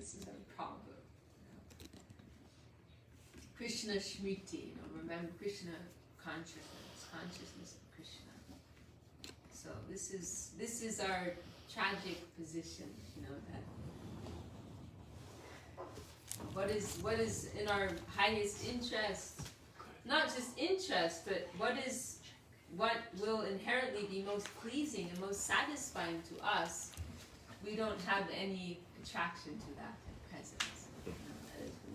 This is our problem. Krishna Smriti, remember Krishna consciousness of Krishna. So this is our tragic position, that what is in our highest interest, not just interest, but what will inherently be most pleasing and most satisfying to us, we don't have any attraction to that at present. That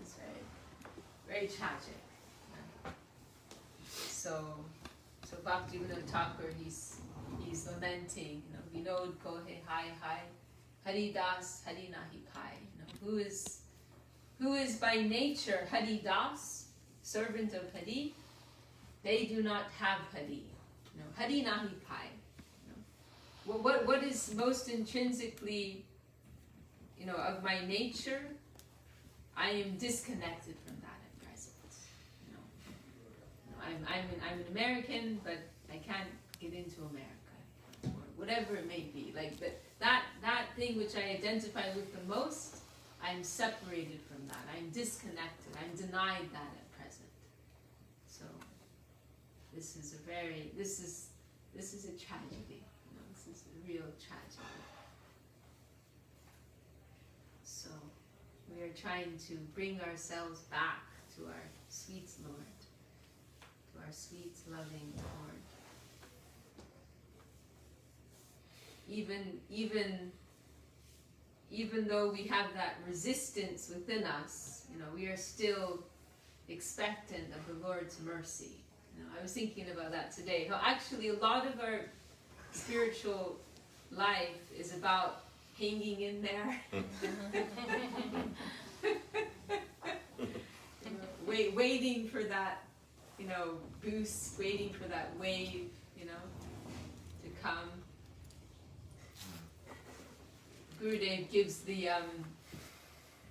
is very, very tragic. So Bhaktivinoda Thakur, he's lamenting, Vinod kohe hai hai, Haridas Hari nahi pai. Who is by nature Haridas, servant of Hari, they do not have Hari. Hari nahi pai. What is most intrinsically, of my nature, I am disconnected from that at present. I'm an American, but I can't get into America, or whatever it may be. Like that thing which I identify with the most, I'm separated from that. I'm disconnected. I'm denied that at present. So this is a tragedy. This is a real tragedy. So we are trying to bring ourselves back to our sweet Lord, to our sweet loving Lord. Even though we have that resistance within us, we are still expectant of the Lord's mercy. I was thinking about that today. How actually a lot of our spiritual life is about hanging in there. Waiting for that, boost, waiting for that wave, to come. Gurudev gives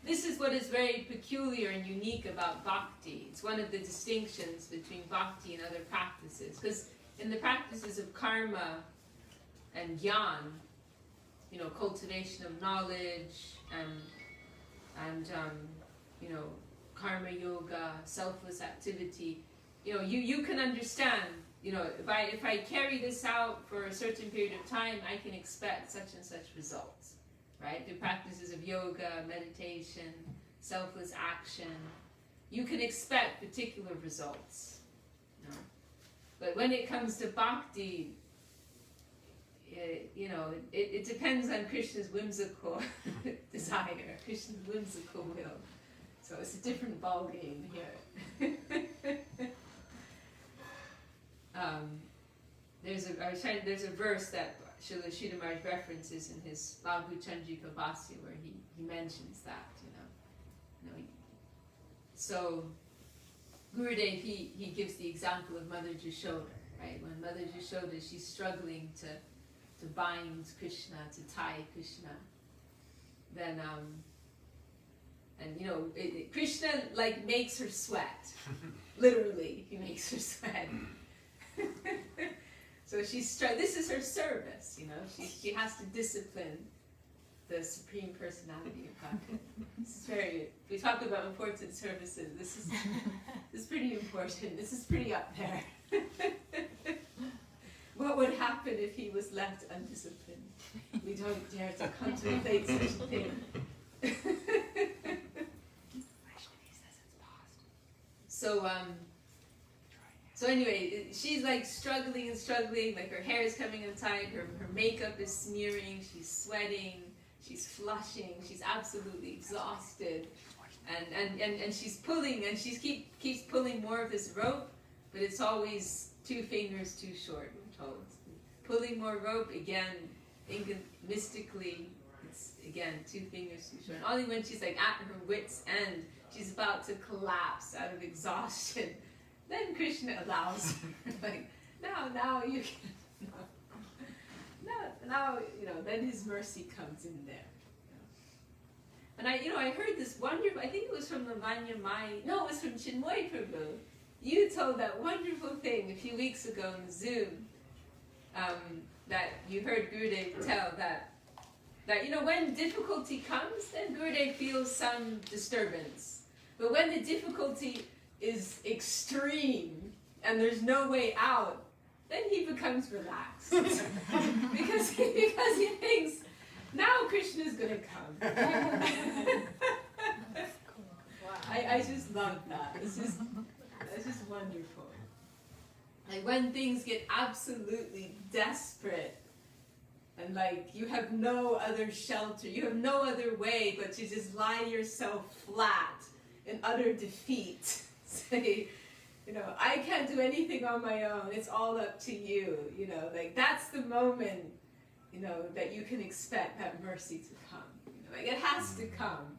this is what is very peculiar and unique about bhakti. It's one of the distinctions between bhakti and other practices. Because in the practices of karma and jnana, cultivation of knowledge and karma yoga, selfless activity, you can understand, if I carry this out for a certain period of time, I can expect such and such results. Right? The practices of yoga, meditation, selfless action, you can expect particular results. But when it comes to bhakti, it depends on Krishna's whimsical desire, Krishna's whimsical will. So it's a different ballgame here. There's a verse that Srila Sridhar Maharaj references in his Laghu Chandrika Bhasya where he mentions that, So Gurudev, he gives the example of Mother Jashoda, right? When Mother Jashoda, she's struggling to bind Krishna, to tie Krishna, then Krishna makes her sweat. Literally, he makes her sweat. So this is her service, She has to discipline the Supreme Personality of Godhead. We talk about important services. This is pretty important. This is pretty up there. What would happen if he was left undisciplined? We don't dare to contemplate such a thing. So anyway, she's struggling and struggling, her hair is coming untied, her makeup is smearing, she's sweating, she's flushing, she's absolutely exhausted. And she's pulling, and she keeps pulling more of this rope, but it's always 2 fingers too short, we're told. Pulling more rope, again, mystically, it's again 2 fingers too short. And only when she's at her wit's end, she's about to collapse out of exhaustion, then Krishna allows her, now you can, now, then his mercy comes in there. And I heard this wonderful, I think it was from Lavanya Mai, no, it was from Chinmoy Prabhu. You told that wonderful thing a few weeks ago in Zoom, that you heard Gurudev tell that That, when difficulty comes, then Gurudev feels some disturbance. But when the difficulty is extreme and there's no way out, then he becomes relaxed. because he thinks, now Krishna's going to come. I just love that. It's just wonderful. Like when things get absolutely desperate and like you have no other shelter, you have no other way but to just lie yourself flat in utter defeat. Say, I can't do anything on my own. It's all up to you. Like that's the moment, that you can expect that mercy to come. Like it has to come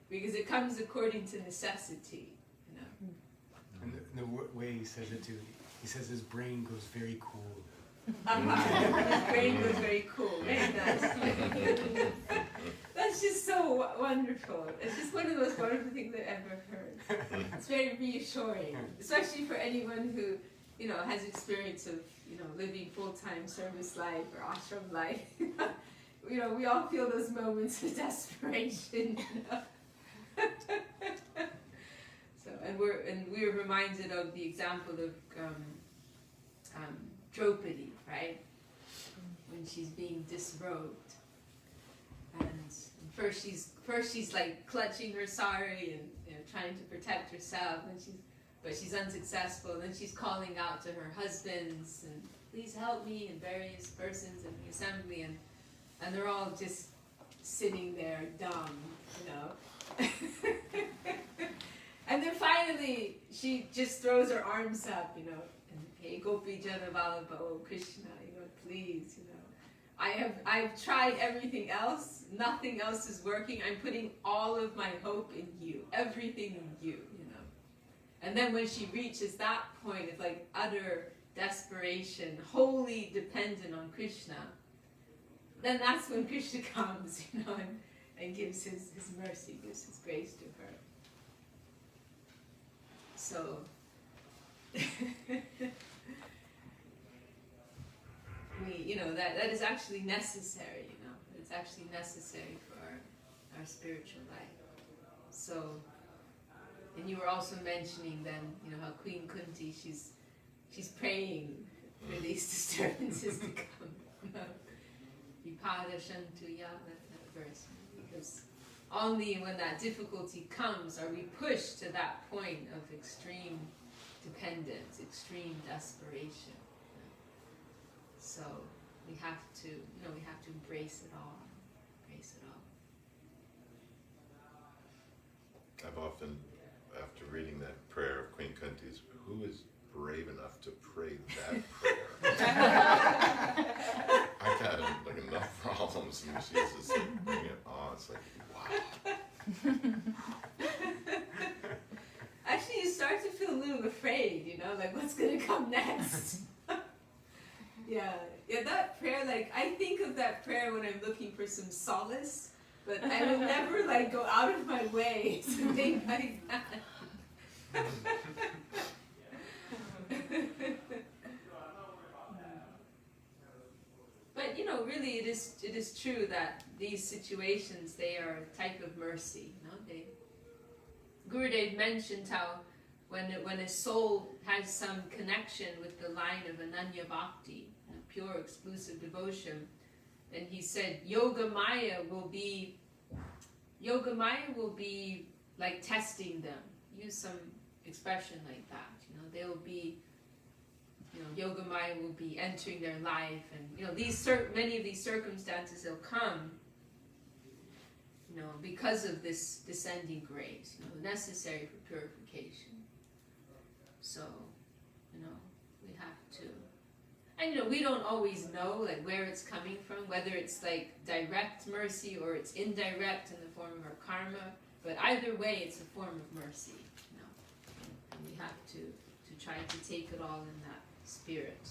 because it comes according to necessity. And the way he says it too, he says his brain goes very cool. His brain goes very cool. Very nice. That's just so wonderful. It's just one of the most wonderful things I've ever heard. It's very reassuring, especially for anyone who, has experience of, living full-time service life or ashram life. We all feel those moments of desperation. So, and we're reminded of the example of Draupadi, right? When she's being disrobed, and first she's like clutching her sari and trying to protect herself, and she's unsuccessful. And then she's calling out to her husbands and please help me, and various persons in the assembly, and they're all just sitting there dumb, And then finally she just throws her arms up, and hey Gopi Jana Vallabha, oh Krishna, please, I've tried everything else, nothing else is working. I'm putting all of my hope in you, everything in you, And then when she reaches that point of like utter desperation, wholly dependent on Krishna, then that's when Krishna comes, and gives his mercy, gives his grace to her. So that is actually necessary, It's actually necessary for our spiritual life. So, and you were also mentioning then, how Queen Kunti, she's praying for these disturbances to come. Vipada Shantuya, that verse. Because only when that difficulty comes are we pushed to that point of extreme dependence, extreme desperation. So we have to, embrace it all. I've often, after reading that prayer of Queen Kunti's, who is brave enough to pray that prayer? I've had like enough problems, and she's just like bringing it on. It's like, wow. Actually, you start to feel a little afraid, like what's going to come next? Yeah, that prayer, like, I think of that prayer when I'm looking for some solace, but I will never, like, go out of my way to think like that. But, really it is true that these situations, they are a type of mercy, Gurudev mentioned how when a soul has some connection with the line of Ananya Bhakti, pure exclusive devotion, then he said Yoga Maya will be like testing them. Use some expression like that. They'll be, Yoga Maya will be entering their life, and many of these circumstances will come, because of this descending grace, necessary for purification. So, we have to. And we don't always know like where it's coming from, whether it's like direct mercy or it's indirect in the form of our karma. But either way, it's a form of mercy. And we have to try to take it all in that spirit.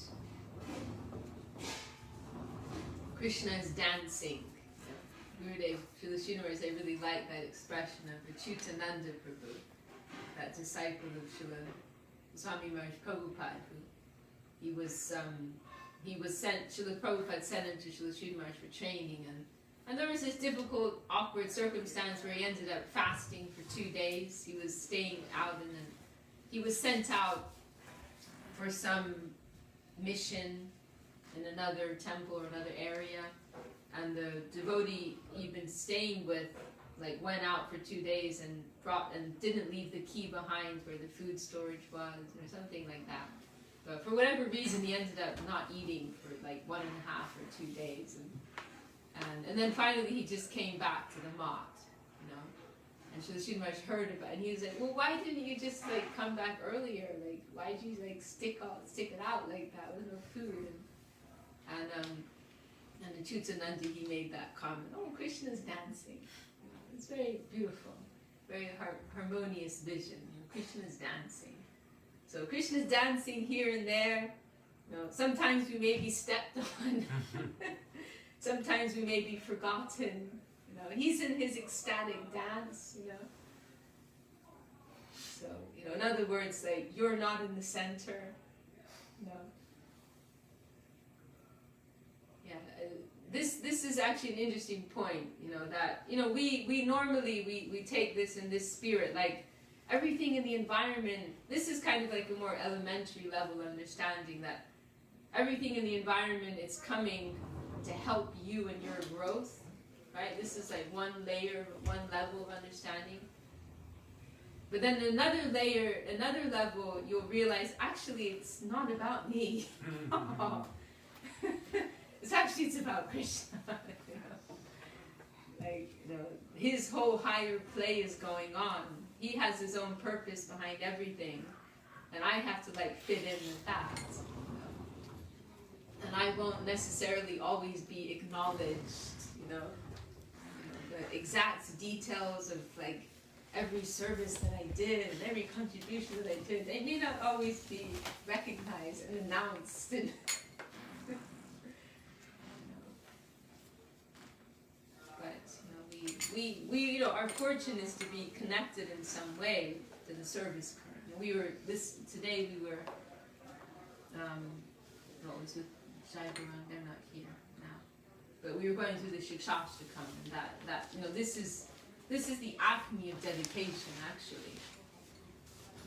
Krishna is dancing. Gurudev, Srila Srinivas, I really like that expression of Achyutananda Prabhu, that disciple of Srila Swami Maharaj Prabhupada, who he was sent, Srila Prabhupada sent him to Srila Srinivas for training, and And there was this difficult, awkward circumstance where he ended up fasting for 2 days. He was staying out he was sent out for some mission in another temple or another area. And the devotee he'd been staying with, like, went out for 2 days and didn't leave the key behind where the food storage was or something like that. But for whatever reason, he ended up not eating for like 1.5 or 2 days. And then finally he just came back to the mat, you know. And so Sri Maharaj heard about it, and he was like, well, why didn't you just like come back earlier? Like, why'd you like stick it out like that with no food? And the Chutananda, he made that comment, oh, Krishna's dancing. You know, it's very beautiful, very harmonious vision. You know, Krishna's dancing. So Krishna's dancing here and there. You know, sometimes we may be stepped on. Sometimes we may be forgotten. You know, he's in his ecstatic dance, you know. So, you know, in other words, like, you're not in the center. You know. Yeah, this is actually an interesting point, you know, that, you know, we normally, we take this in this spirit, like, everything in the environment, this is kind of like a more elementary level understanding that everything in the environment is coming to help you in your growth, right? This is like one layer, one level of understanding. But then another layer, another level, you'll realize, actually, it's not about me. It's about Krishna. You know? Like, you know, his whole higher play is going on. He has his own purpose behind everything, and I have to like fit in with that. And I won't necessarily always be acknowledged, you know, the exact details of like every service that I did and every contribution that I did. They may not always be recognized and announced. And we, you know, our fortune is to be connected in some way to the service current. Today we were, it was with Shai Gurung, they're not here now, but we were going through the Shikshashtakam, and that, you know, this is the acme of dedication, actually.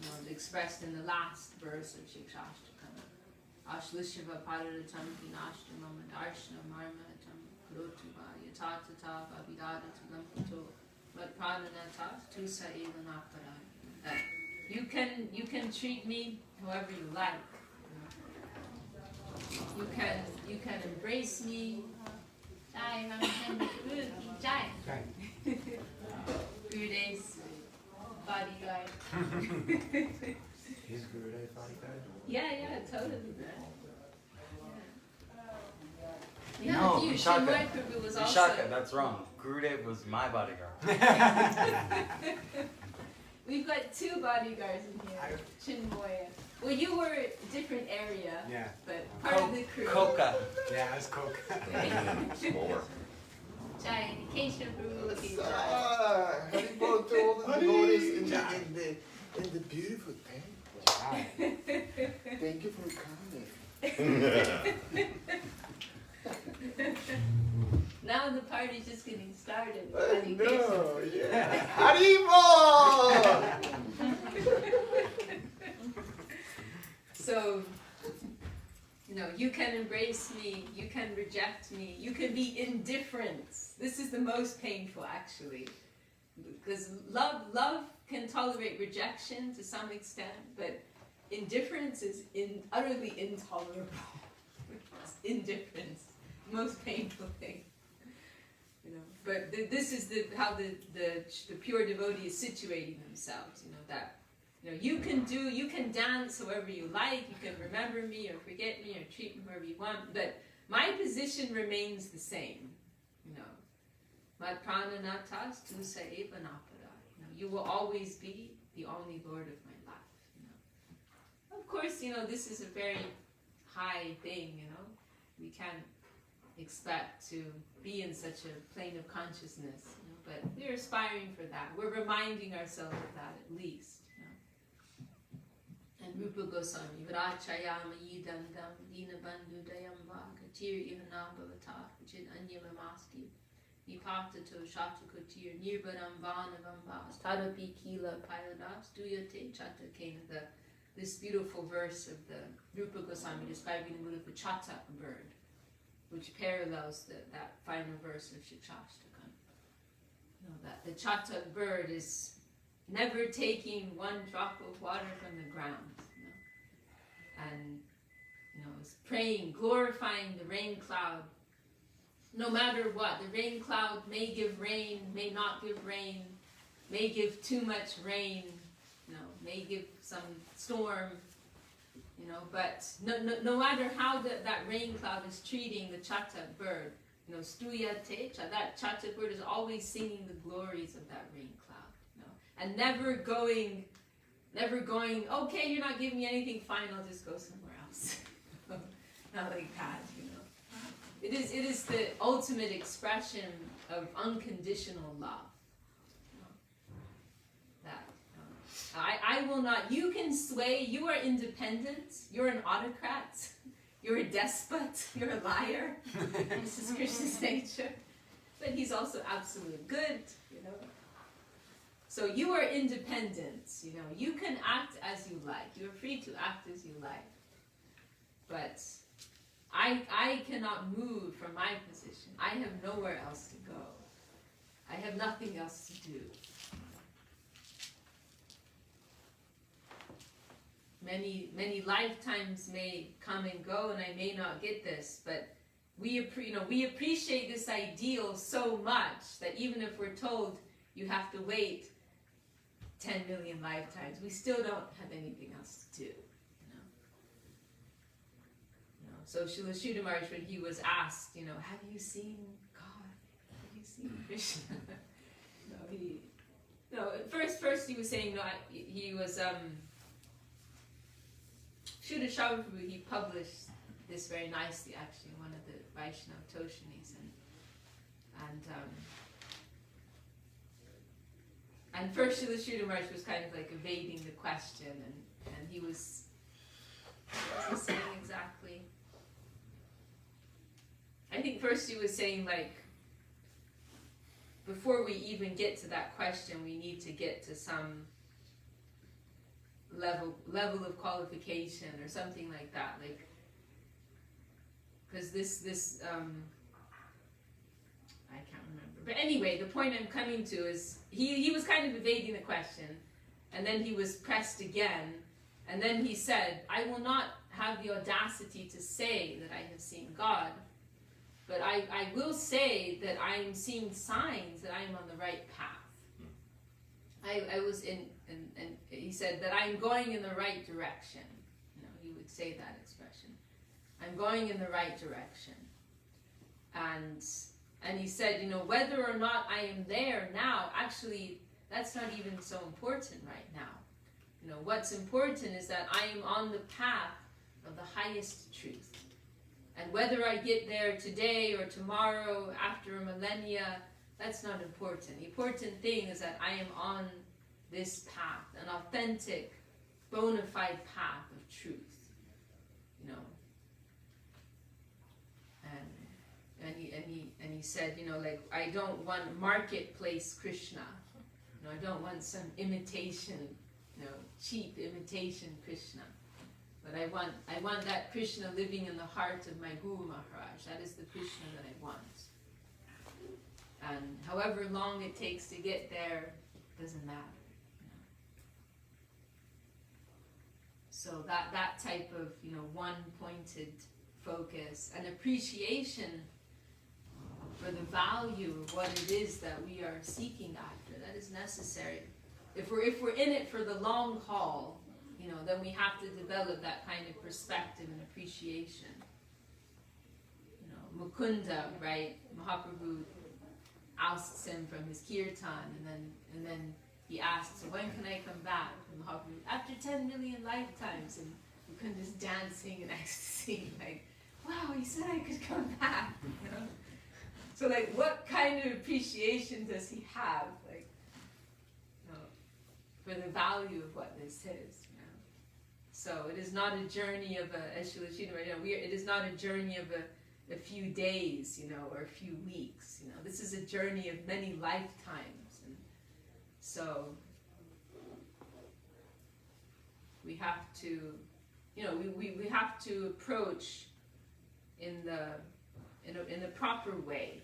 You know, expressed in the last verse of Shikshashtakam. Ashlishava pararatam pinashtamam darshna marmatam kurotuva yatatata abhidada tulamputo vatprananata tusa evanapara. That you can treat me however you like. You can embrace me. Jai, Jai. Gurudev's bodyguard. Is Gurudev bodyguard? Yeah, totally, man. No, Yeah, you, Vishaka. Chinmoy Prabhu was also. Vishaka, that's wrong. Gurudev was my bodyguard. We've got 2 bodyguards in here. Chinmoy. Well, you were a different area. Yeah. But part of the crew. Coca. Yeah, it's Coke. S'more. Jai, Kesha Prabhu. Haribol to all the devotees in the beautiful temple. Thank you for coming. Now the party's just getting started. No, yeah. Haribol! So, you know, you can embrace me, you can reject me, you can be indifferent. This is the most painful, actually. Because love can tolerate rejection to some extent, but indifference is utterly intolerable. Indifference, most painful thing. You know, but this is how the pure devotee is situating themselves. You know that. You know, you can dance however you like, you can remember me or forget me or treat me however you want, but my position remains the same. You know, Mat prananatas tu saeva napara. You know, you will always be the only Lord of my life. You know, of course, you know this is a very high thing. You know, we can't expect to be in such a plane of consciousness. You know, but we're aspiring for that. We're reminding ourselves of that at least. And Rupa Goswami, Vrachayama Yidandam, Dina Bandhu Dayam Vaga, Tir Ihana Bhavata, Vijit Anyamamasti, Ipatato Shatakutir Nirbanam Vanavambas Tadapi Kila Payadas Duyate Chata came this beautiful verse of the Rupa Goswami describing the mood of the Chatak bird, which parallels that final verse of Shikshashtakam. You know, that the Chatak bird is never taking one drop of water from the ground, you know, and is praying, glorifying the rain cloud. No matter what, the rain cloud may give rain, may not give rain, may give too much rain, may give some storm, but no matter how that rain cloud is treating the Chatak bird, Struyate, that Chatak bird is always singing the glories of that rain cloud, and never going, okay, you're not giving me anything fine, I'll just go somewhere else. Not like that, It is the ultimate expression of unconditional love. I will not, you can sway, you are independent, you're an autocrat, you're a despot, you're a liar. This is Krishna's nature. But he's also absolute good, So you are independent, you can act as you like, you're free to act as you like. But I cannot move from my position. I have nowhere else to go. I have nothing else to do. Many lifetimes may come and go, and I may not get this, but we appreciate this ideal so much that even if we're told you have to wait 10 million lifetimes, we still don't have anything else to do. So Srila Sridhar Maharaj, when he was asked, have you seen God? Have you seen Krishna? First he was saying, he was, Shuddha Shabhaprabhu, he published this very nicely, actually, in one of the Vaishnava Toshanis, and first Srila Sridhar Maharaj was kind of like evading the question, and he was, what was he saying exactly? I think first he was saying, like, before we even get to that question, we need to get to some level of qualification or something like that, like, because this I can't remember, but anyway, the point I'm coming to is he was kind of evading the question, and then he was pressed again, and then he said, I will not have the audacity to say that I have seen God, but I will say that I am seeing signs that I am on the right path. I was and he said that I'm going in the right direction. He would say that expression. I'm going in the right direction. And he said, whether or not I am there now, actually, that's not even so important right now. What's important is that I am on the path of the highest truth. And whether I get there today or tomorrow, after a millennia, that's not important. The important thing is that I am on this path, an authentic, bona fide path of truth. And he said, like, I don't want marketplace Krishna. I don't want some imitation, cheap imitation Krishna. But I want that Krishna living in the heart of my Guru Maharaj. That is the Krishna that I want. And however long it takes to get there, doesn't matter. So that type of, one-pointed focus and appreciation for the value of what it is that we are seeking after, that is necessary. If we're in it for the long haul, then we have to develop that kind of perspective and appreciation. Mukunda, right? Mahaprabhu asks him from his kirtan, and then he asks, so when can I come back? And Mahaprabhu, after 10 million lifetimes, and Mukunda's dancing in ecstasy, like, wow, he said I could come back. So, like, what kind of appreciation does he have, like, for the value of what this is? So it is not a journey of a, as Srila Sridhar, it is not a journey of a few days, or a few weeks. This is a journey of many lifetimes, and so we have to, we have to approach in the proper way.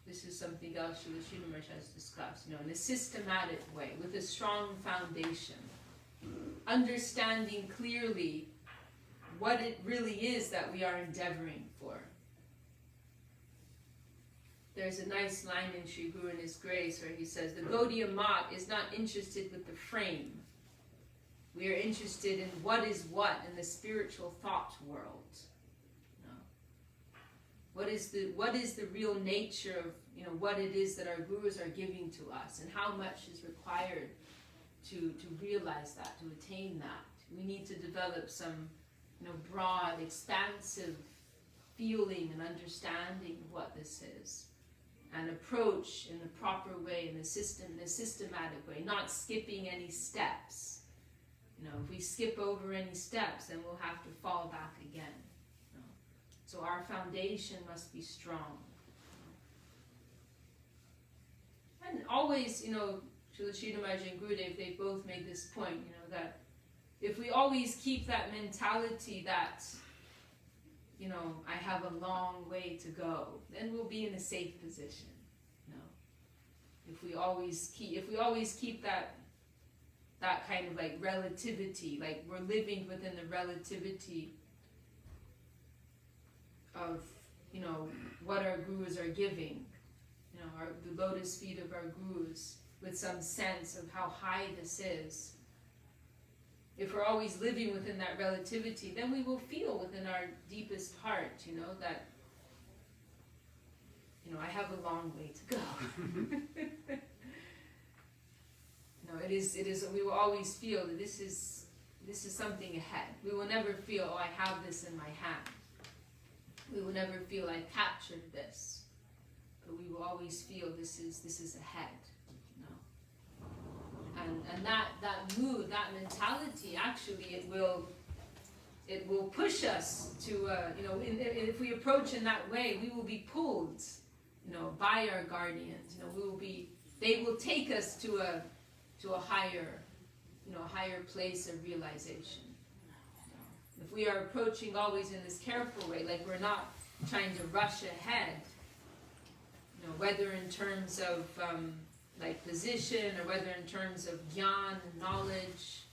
This is something else Srila Sridhar Maharaj has discussed. In a systematic way, with a strong foundation, understanding clearly what it really is that we are endeavoring for. There's a nice line in Sri Guru and His Grace where he says, the Gaudiya Math is not interested with the frame. We are interested in what is what in the spiritual thought world. What is the real nature of what it is that our gurus are giving to us, and how much is required to realize that, to attain that. We need to develop some broad, expansive feeling and understanding of what this is, and approach in the proper way, in a systematic way, not skipping any steps. If we skip over any steps, then we'll have to fall back again. So our foundation must be strong. And always, Srila Sridhar Maharaj and Gurudev, they both made this point, that if we always keep that mentality that, I have a long way to go, then we'll be in a safe position. If we always keep that kind of like relativity, like we're living within the relativity of what our gurus are giving, the lotus feet of our gurus, with some sense of how high this is. If we're always living within that relativity, then we will feel within our deepest heart, that I have a long way to go. It is. We will always feel that this is something ahead. We will never feel, I have this in my hand. We will never feel I've captured this, but we will always feel this is ahead, And that mood, that mentality, actually, it will push us to, if we approach in that way, we will be pulled, by our guardians. They will take us to a higher place of realization. If we are approaching always in this careful way, like we're not trying to rush ahead, whether in terms of position, or whether in terms of gyan and knowledge,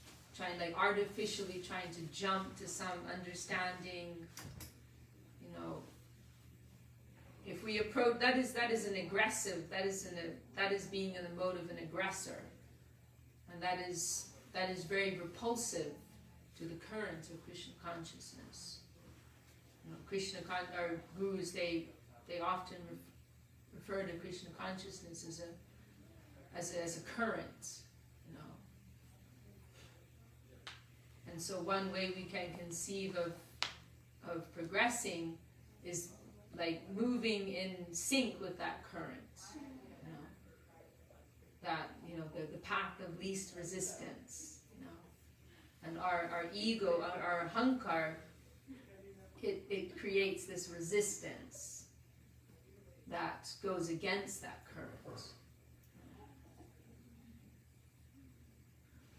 artificially trying to jump to some understanding, if we approach, that is an aggressive, that is being in the mode of an aggressor, and that is very repulsive to the current of Krishna consciousness. Our gurus, they often refer to Krishna consciousness as a current, And so one way we can conceive of progressing is like moving in sync with that current, that the path of least resistance. And our ego, our ahankar, it creates this resistance that goes against that current.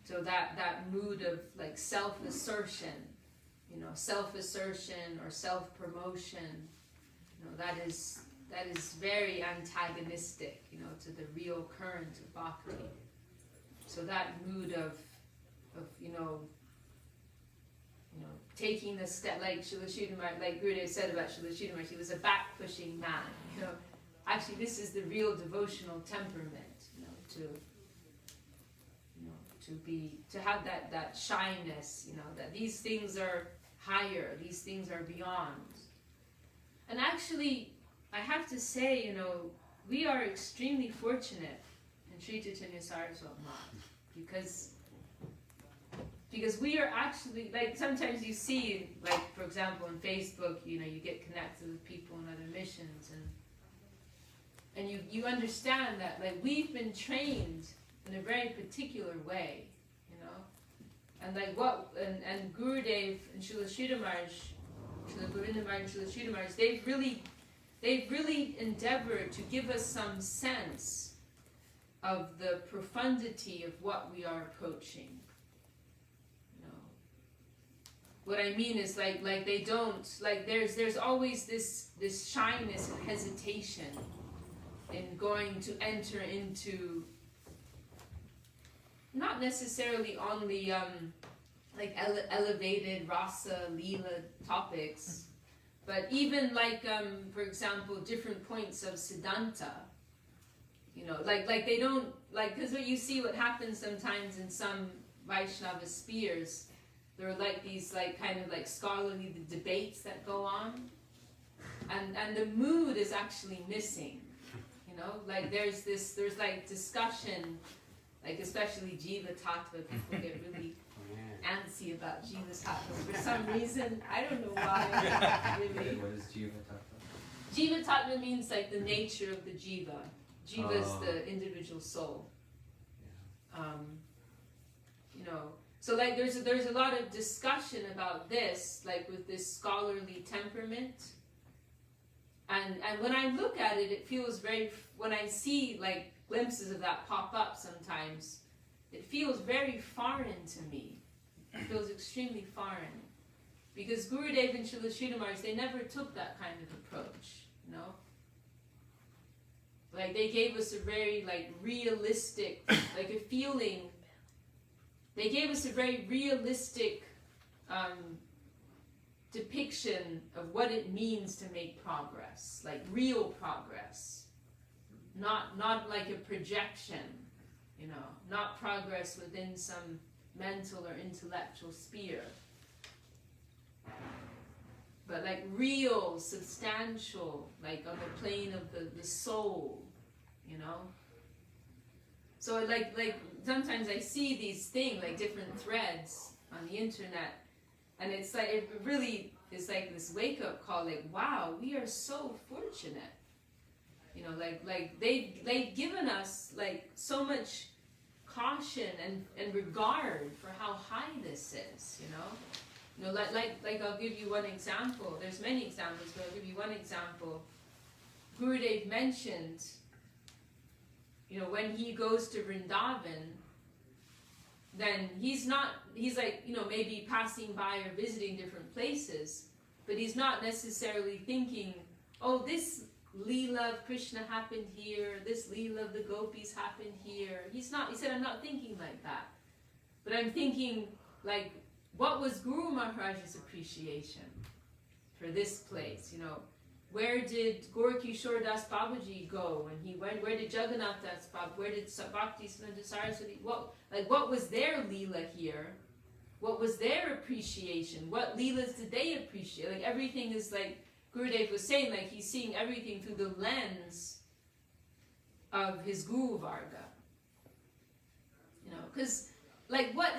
So that mood of like self-assertion, self-assertion or self-promotion, that is very antagonistic, to the real current of bhakti. So that mood of taking the step, like Srila Sridhar Maharaj, like Gurudev said about Srila Sridhar Maharaj, he was a back-pushing man. Actually, this is the real devotional temperament, to have that shyness, that these things are higher, these things are beyond. And actually, I have to say, we are extremely fortunate in Sri Chaitanya Saraswat Math, because we are actually, like, sometimes you see, like, for example, on Facebook, you get connected with people in other missions, and you understand that, like, we've been trained in a very particular way, and like and Gurudev and Srila Sridhar Maharaj, Srila Govinda Maharaj and Srila Sridhar Maharaj, they've really endeavored to give us some sense of the profundity of what we are approaching. You know, what I mean is like they don't, like there's always this shyness and hesitation in going to enter into, not necessarily on the like elevated rasa leela topics, but even like for example different points of siddhanta. You know, like they don't, like, because what you see what happens sometimes in some Vaishnava spheres, there are like these like kind of like scholarly debates that go on, and the mood is actually missing. You know, like there's like discussion, like especially Jiva Tattva, people get really antsy about Jiva Tattva for some reason. I don't know why. Really. What is Jiva Tattva? Jiva Tattva means like the nature of the Jiva. Jiva is the individual soul. You know, so like there's a lot of discussion about this, like with this scholarly temperament. And when I look at it, it feels very, when I see like glimpses of that pop up sometimes, it feels very foreign to me. It feels extremely foreign. Because Gurudev and Srila Sridhar Maharaj, they never took that kind of approach, you know? Like they gave us a very like realistic, like a feeling, they gave us a very realistic depiction of what it means to make progress, like real progress, not like a projection, you know, not progress within some mental or intellectual sphere, but like real, substantial, like on the plane of the soul, you know. So like sometimes I see these things, like different threads on the internet, and it's like, it really is like this wake-up call, like, wow, we are so fortunate. You know, like they've given us like so much caution and regard for how high this is, you know. You know, like I'll give you one example. There's many examples, but I'll give you one example. Gurudev mentioned, you know, when he goes to Vrindavan, then he's like, you know, maybe passing by or visiting different places, but he's not necessarily thinking, oh, this Leela of Krishna happened here, this Leela of the Gopis happened here. He said, I'm not thinking like that. But I'm thinking, like, what was Guru Maharaj's appreciation for this place? You know, where did Gorakishore Das Babaji go when he went? Where did Jagannath Das Babaji? Where did Bhakti Siddhanta Saraswati? What was their Leela here? What was their appreciation? What Leelas did they appreciate? Like everything is like Gurudev was saying, like he's seeing everything through the lens of his Guru Varga. You know, because like what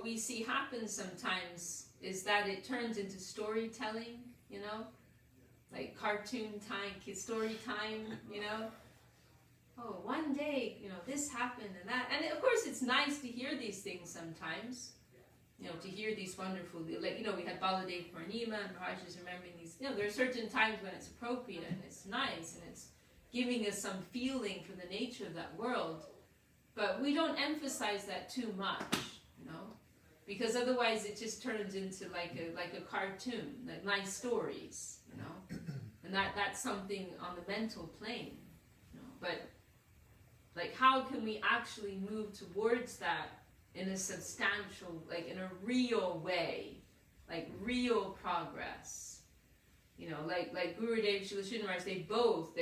we see happens sometimes is that it turns into storytelling, you know, like cartoon time, story time, you know. Oh, one day, you know, this happened and that. And of course it's nice to hear these things sometimes, you know, to hear these wonderful, like, you know, we had Baladev Purnima and Maharaj is remembering these, you know, there are certain times when it's appropriate and it's nice and it's giving us some feeling for the nature of that world. But we don't emphasize that too much, you know, because otherwise it just turns into like a cartoon, like nice stories, you know, and that's something on the mental plane, you know. But like, how can we actually move towards that in a substantial, like in a real way, like real progress, you know, like Gurudev, Srila Sridhar Maharaj,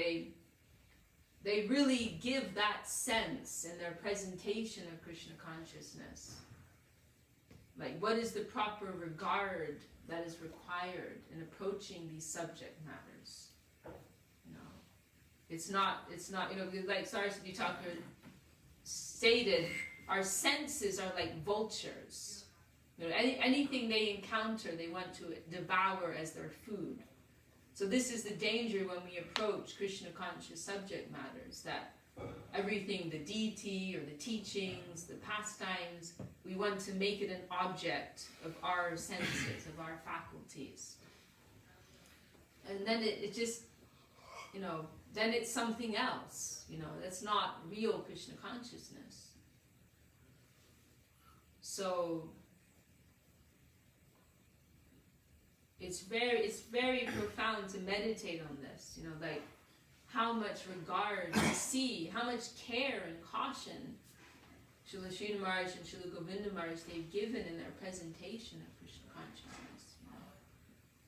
they really give that sense in their presentation of Krishna consciousness. Like, what is the proper regard that is required in approaching these subject matters? You know, it's not, you know, like Saraswati Thakur stated, our senses are like vultures. You know, anything they encounter, they want to devour as their food. So this is the danger when we approach Krishna conscious subject matters, that everything, the deity or the teachings, the pastimes, we want to make it an object of our senses, of our faculties. And then it just, then it's something else, that's not real Krishna consciousness. So it's very profound to meditate on this, like how much regard we see, how much care and caution Srila Sridhar Maharaj and Srila Govinda Maharaj they've given in their presentation of Krishna consciousness.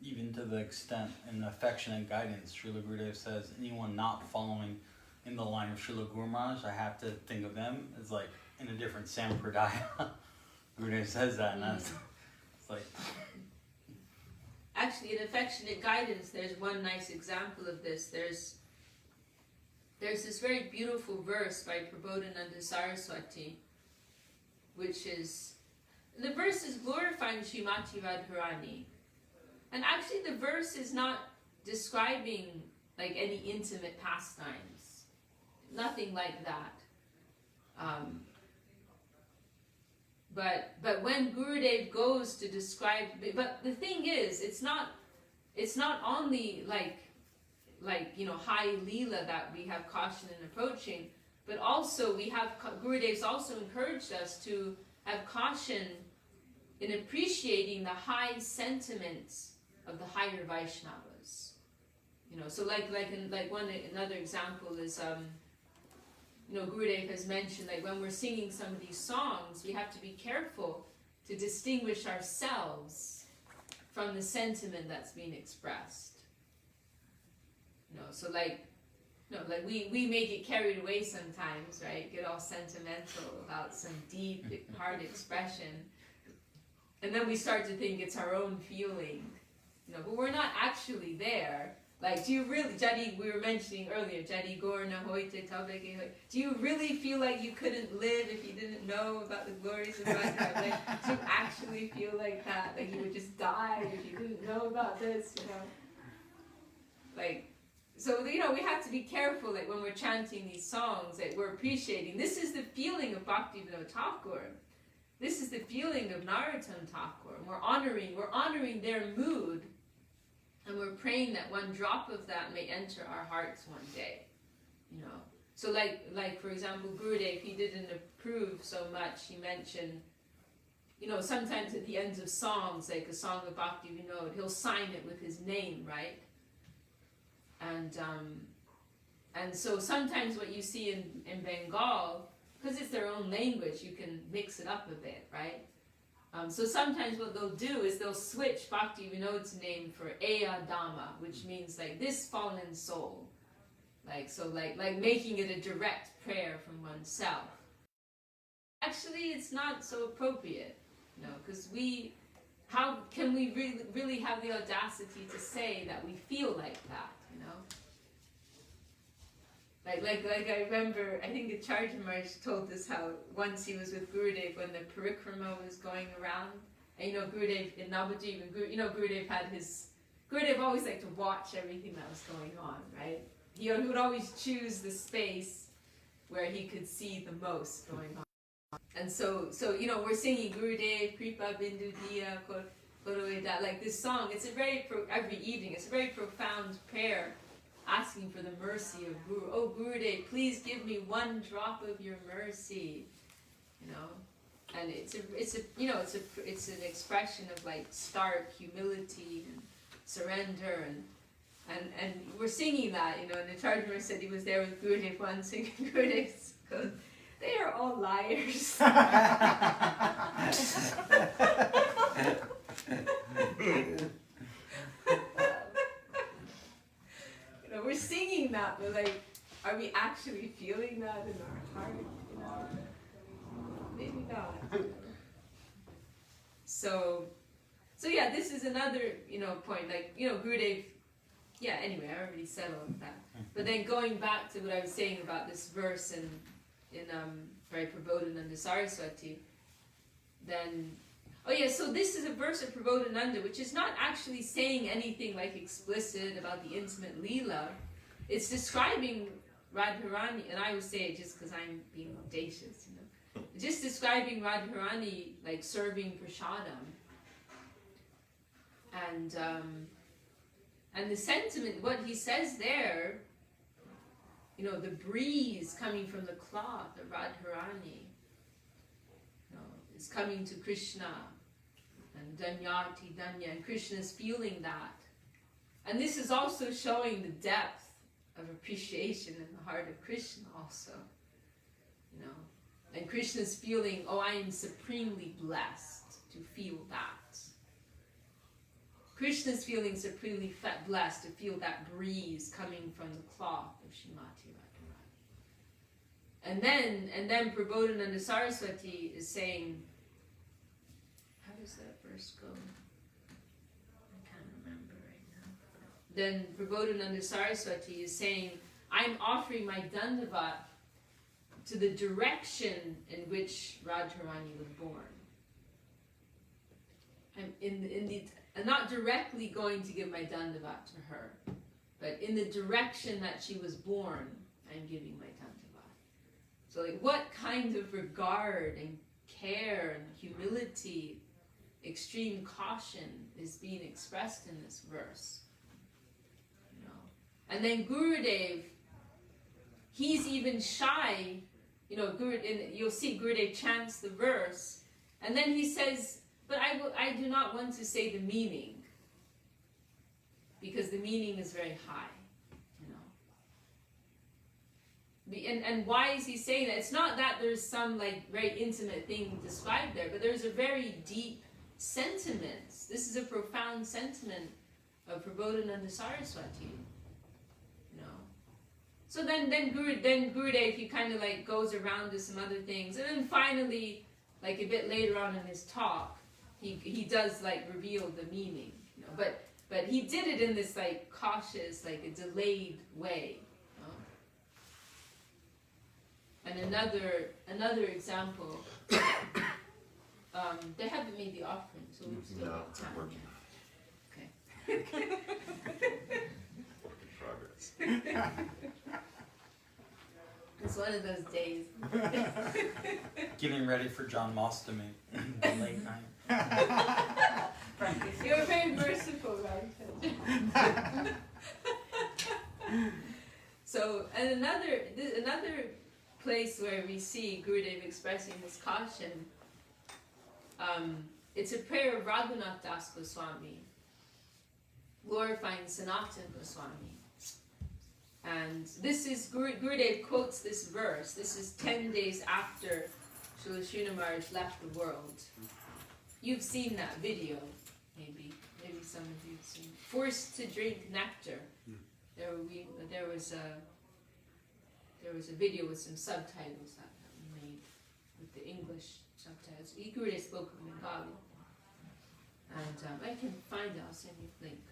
Even to the extent in affectionate guidance, Srila Gurudev says, anyone not following in the line of Srila Guru Maharaj, I have to think of them as like in a different sampradaya. Gurudev says that, and that's it's like. Actually, in affectionate guidance, there's one nice example of this. There's this very beautiful verse by Prabodhananda Saraswati, which is, the verse is glorifying Srimati Radharani. And actually the verse is not describing like any intimate pastimes. Nothing like that. But when Gurudev goes to describe, but the thing is, it's not only like high Leela that we have caution in approaching, but also Gurudev's also encouraged us to have caution in appreciating the high sentiments of the higher Vaishnavas. So another example is, Gurudev has mentioned, like when we're singing some of these songs, we have to be careful to distinguish ourselves from the sentiment that's being expressed. So we may get carried away sometimes, right? Get all sentimental about some deep, hard expression. And then we start to think it's our own feeling, but we're not actually there. Like, do you really, Jadi, we were mentioning earlier, Jadi Gorna Hoite Tabeke, do you really feel like you couldn't live if you didn't know about the glories of Radha? Like, do you actually feel like that? Like you would just die if you didn't know about this, Like, so, we have to be careful, like, when we're chanting these songs, that we're appreciating. This is the feeling of Bhaktivinoda Thakur. This is the feeling of Narottam Thakur. We're honoring their mood, and we're praying that one drop of that may enter our hearts one day, So like for example, Gurudev, he didn't approve so much. He mentioned, sometimes at the ends of songs, like a song of Bhaktivinoda, he'll sign it with his name, right? And so sometimes what you see in Bengal, because it's their own language, you can mix it up a bit, right? So sometimes what they'll do is they'll switch Bhaktivinoda's name for Eya Dhamma, which means like this fallen soul. Like making it a direct prayer from oneself. Actually, it's not so appropriate, because how can we really have the audacity to say that we feel like that, Like I remember, I think Acharya Maharaj told us how once he was with Gurudev when the parikrama was going around, and Gurudev in Navadvip, Gurudev always liked to watch everything that was going on, right? He would always choose the space where he could see the most going on. And so we're singing Gurudev, Kripa Bindu Diya, Kodoveda, like this song, every evening, it's a very profound prayer, asking for the mercy of Guru. Oh Gurudev, please give me one drop of your mercy, And it's an expression of like stark humility and surrender, and we're singing that, And the Acharya said he was there with Gurudev once, and Gurudev goes, "They are all liars." We're singing that, but like, are we actually feeling that in our heart? Maybe not. So yeah, this is another, point. Like, Gurudev. Yeah. Anyway, I already said all of that. But then going back to what I was saying about this verse in Prabodhananda Saraswati, then. Oh yeah, so this is a verse of Prabodhananda, which is not actually saying anything like explicit about the intimate Leela. It's describing Radharani, and I would say it just because I'm being audacious, just describing Radharani like serving prasadam, And the sentiment, what he says there, you know, the breeze coming from the cloth, the Radharani, you know, is coming to Krishna, and Danyati Danya, and Krishna is feeling that. And this is also showing the depth of appreciation in the heart of Krishna also, you know. And Krishna's feeling, oh, I am supremely blessed to feel that. Krishna's feeling supremely blessed to feel that breeze coming from the cloth of Srimati Radharani. And then Prabodhananda Saraswati is saying, how does that verse go? I can't remember right now. Then Prabodhananda Saraswati is saying, I'm offering my Dandavat to the direction in which Radharani was born. I'm not directly going to give my Dandavat to her, but in the direction that she was born, I'm giving my Dandavat. So like, what kind of regard and care and humility, extreme caution is being expressed in this verse? You know? And then Gurudev, he's even shy. You know, you'll see Gurudev chants the verse, and then he says, but I do not want to say the meaning, because the meaning is very high, you know. And why is he saying that? It's not that there's some like very intimate thing described there, but there's a very deep sentiment. This is a profound sentiment of Prabodhananda Saraswati. So then Gurudev, he kind of like goes around to some other things, and then finally, like a bit later on in his talk, he does like reveal the meaning, you know. But he did it in this like cautious, like a delayed way. You know? And another example, they haven't made the offering, so we've still got time. Working. Okay. Work in progress. It's one of those days. Getting ready for John Mostamy, the late night. You're very merciful, right? So, and another place where we see Gurudev expressing his caution, it's a prayer of Raghunath Das Goswami, glorifying Sanatana Goswami. And this is, Gurudev quotes this verse. This is 10 days after Srila Srinath Maharaj left the world. You've seen that video, maybe some of you have seen. Forced to drink nectar. There was a video with some subtitles that we made with the English subtitles. Gurudev spoke of Bengali, and I can find it. I'll send you a link.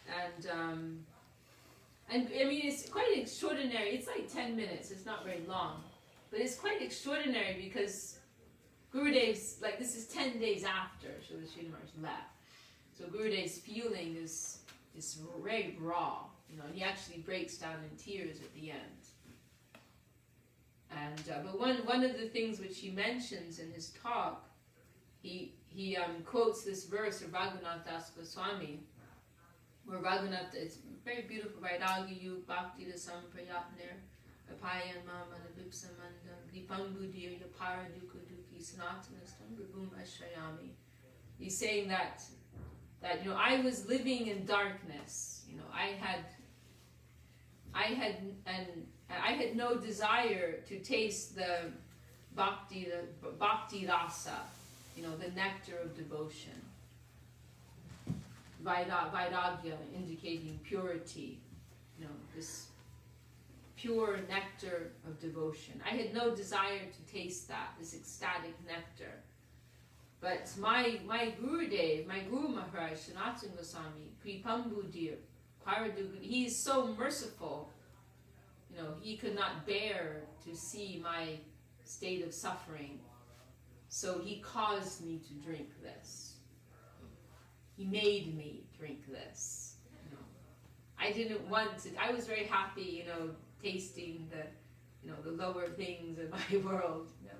And I mean, it's quite extraordinary. It's like 10 minutes. It's not very long, but it's quite extraordinary because Gurudev's, like, this is 10 days after Srila Srinath Maharaj left. So Gurudev's feeling is very raw. You know, he actually breaks down in tears at the end. And but one of the things which he mentions in his talk, he quotes this verse of Raghunath Das Goswami, where Raghunath, it's very beautiful, Vairagyu Bhakti Rasam Prayatner Apayan Mamana Vipsamandam Dipambudir Yapara Dukuduki Sanatanastam Prabhum Ashrayami. He's saying that you know, I was living in darkness. You know, I had no desire to taste the bhakti rasa, you know, the nectar of devotion. Vairagya indicating purity, you know, this pure nectar of devotion. I had no desire to taste that, this ecstatic nectar. But my Gurudev, my Guru Maharaj, Sanatana Goswami, Kripambudir, Paradugu, he is so merciful. You know, he could not bear to see my state of suffering. So he caused me to drink this. He made me drink this. You know, I didn't want to. I was very happy, you know, tasting the lower things in my world. You know.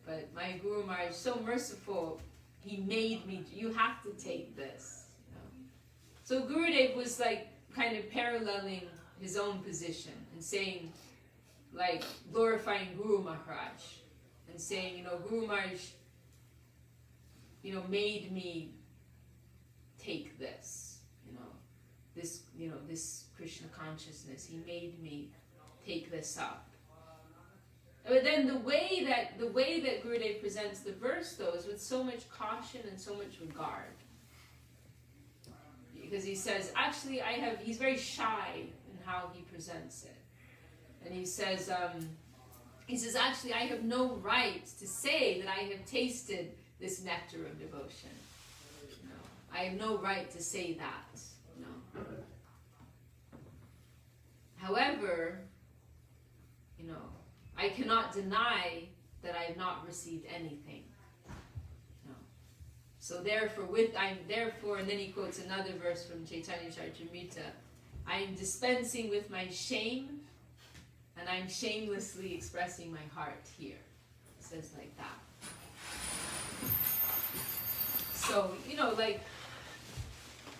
But my Guru Maharaj is so merciful. He made me. You have to take this. So Gurudev was like kind of paralleling his own position and saying, like glorifying Guru Maharaj and saying, Guru Maharaj, made me take this, this Krishna consciousness. He made me take this up. But then the way that Gurudev presents the verse, though, is with so much caution and so much regard. Because he says, actually, he's very shy in how he presents it. And he says, actually, I have no right to say that I have tasted this nectar of devotion. I have no right to say that. However, I cannot deny that I have not received anything. So therefore, and then he quotes another verse from Chaitanya Charitamrita, I am dispensing with my shame, and I'm shamelessly expressing my heart here. It says like that. So,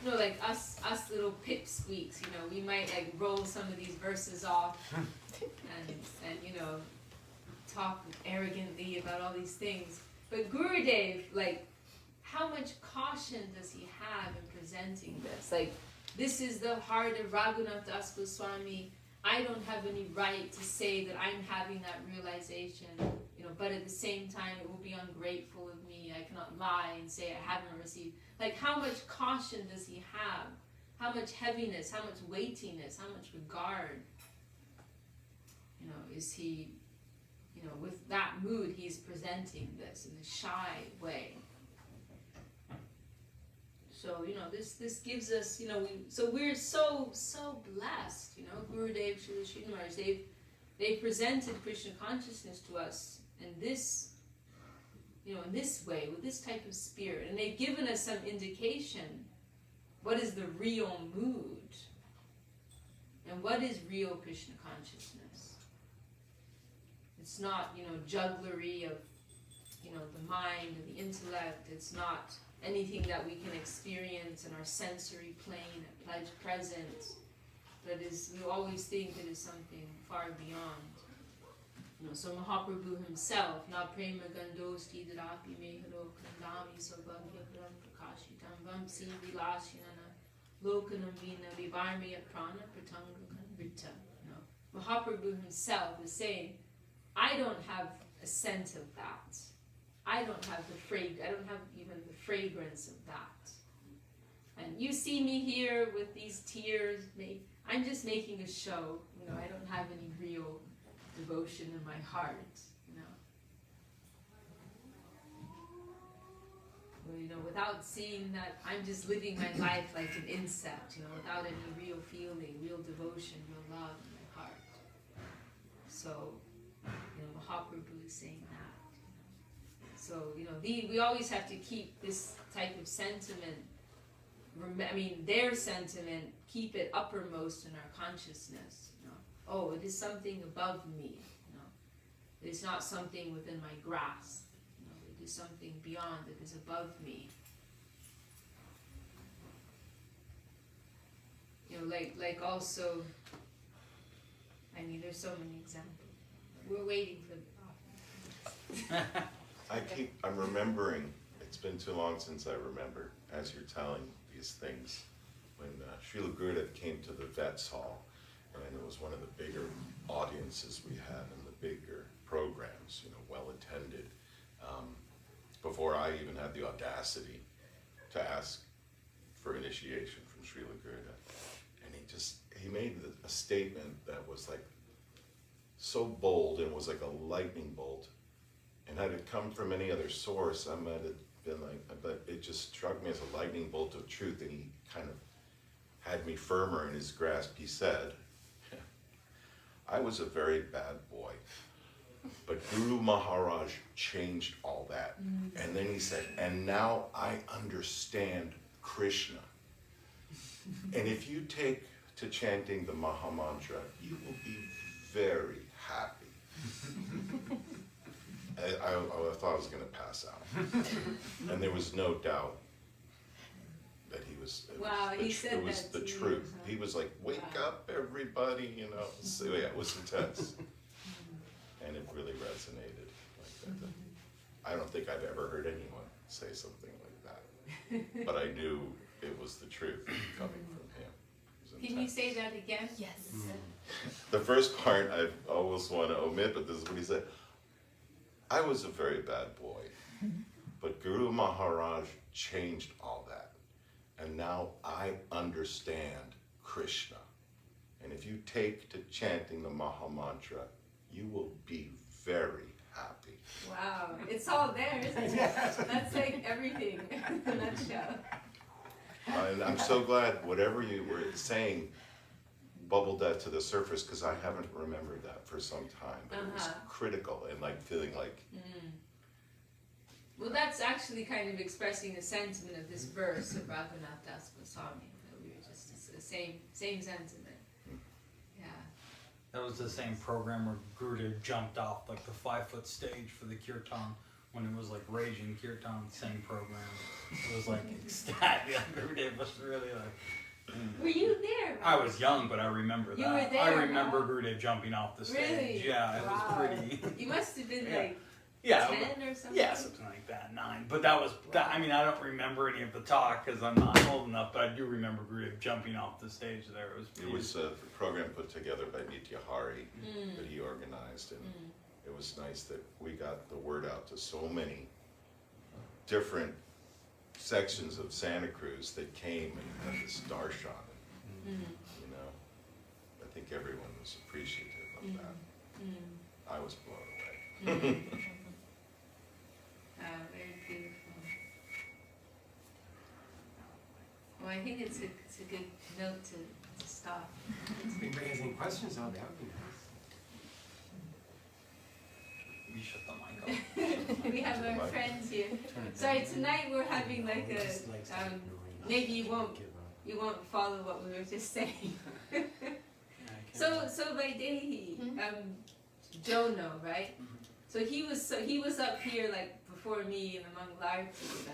like us little pipsqueaks, we might like roll some of these verses off and talk arrogantly about all these things. But Gurudev, like, how much caution does he have in presenting this? Like, this is the heart of Raghunath Das Goswami. I don't have any right to say that I'm having that realization, but at the same time, it will be ungrateful of me. I cannot lie and say I haven't received. Like, how much caution does he have? How much heaviness, how much weightiness, how much regard, is he, with that mood, he's presenting this in a shy way. So, this gives us, so we're so blessed, Gurudev, Srila Sridhar Maharaj, they've presented Krishna consciousness to us in this, in this way, with this type of spirit. And they've given us some indication what is the real mood and what is real Krishna consciousness. It's not, jugglery of, the mind and the intellect. It's not anything that we can experience in our sensory plane at present, that is, we always think it is something far beyond. So Mahaprabhu himself, na prema gandosti dadapi meharo kandami sabhagyapram prakashitam vamsi vilashinana lokanam vina vivarmiya prana pratanga kanvrita. Mahaprabhu himself is saying, I don't have a scent of that. I don't have I don't have even the fragrance of that. And you see me here with these tears, I'm just making a show. I don't have any real devotion in my heart. Without seeing that, I'm just living my life like an insect. Without any real feeling, real devotion, real love in my heart. So, Mahaprabhu is saying that. So, we always have to keep this type of sentiment, their sentiment, keep it uppermost in our consciousness. Oh, it is something above me. It is not something within my grasp. It is something beyond, it is above me. Like also, there's so many examples. We're waiting for the I'm remembering, it's been too long since I remember, as you're telling these things, when Srila Gurudev came to the Vets Hall, and it was one of the bigger audiences we had and the bigger programs, well attended, before I even had the audacity to ask for initiation from Srila Gurudev. And he made a statement that was like so bold and was like a lightning bolt. And had it come from any other source, I might have been like, but it just struck me as a lightning bolt of truth, and he kind of had me firmer in his grasp. He said, I was a very bad boy, but Guru Maharaj changed all that. And then he said, and now I understand Krishna. And if you take to chanting the Maha Mantra, you will be very happy. I thought I was going to pass out. And there was no doubt that he was Wow, he said it was that the to you, truth. huh? He was like, "Wake Wow. up, everybody!" You know. So yeah, it was intense, and it really resonated like that. I don't think I've ever heard anyone say something like that, but I knew it was the truth coming from him. It was Can you intense. say that again? Yes. The first part I almost want to omit, but this is what he said. I was a very bad boy, but Guru Maharaj changed all that. And now I understand Krishna. And if you take to chanting the Maha Mantra, you will be very happy. Wow, it's all there, isn't it? That's like everything in a nutshell. And I'm so glad whatever you were saying bubbled that to the surface, because I haven't remembered that for some time. But it was Uh-huh. critical and like feeling like, Well, that's actually kind of expressing the sentiment of this verse of Raghunath Das Goswami. That we were just it's the same sentiment. Yeah. That was the same program where Gurudev jumped off like the 5-foot stage for the kirtan when it was like raging kirtan. Same program. It was like ecstatic. Gurudev was really like. Were you there? I was young, but I remember that. You were there, I remember huh? Gurudev jumping off the stage. Really? Yeah, it Wow. was pretty. You must have been Yeah. like Yeah, 10 or something. yeah, something like that, 9. But that was, that, I mean, I don't remember any of the talk because I'm not old enough, but I do remember Gurudev jumping off the stage there. it was a program put together by Nitya Hari that he organized, and it was nice that we got the word out to so many different sections of Santa Cruz that came and had this darshan. And, you know, I think everyone was appreciative of that. I was blown away. Very beautiful. Well, I think it's a good note to stop. If anybody has any questions, that would be nice. You shut the mic off. We have our friends here. Sorry, tonight we're having like a maybe you won't follow what we were just saying. So Vaidehi, Jono, right? So he was up here like before me and among Larti,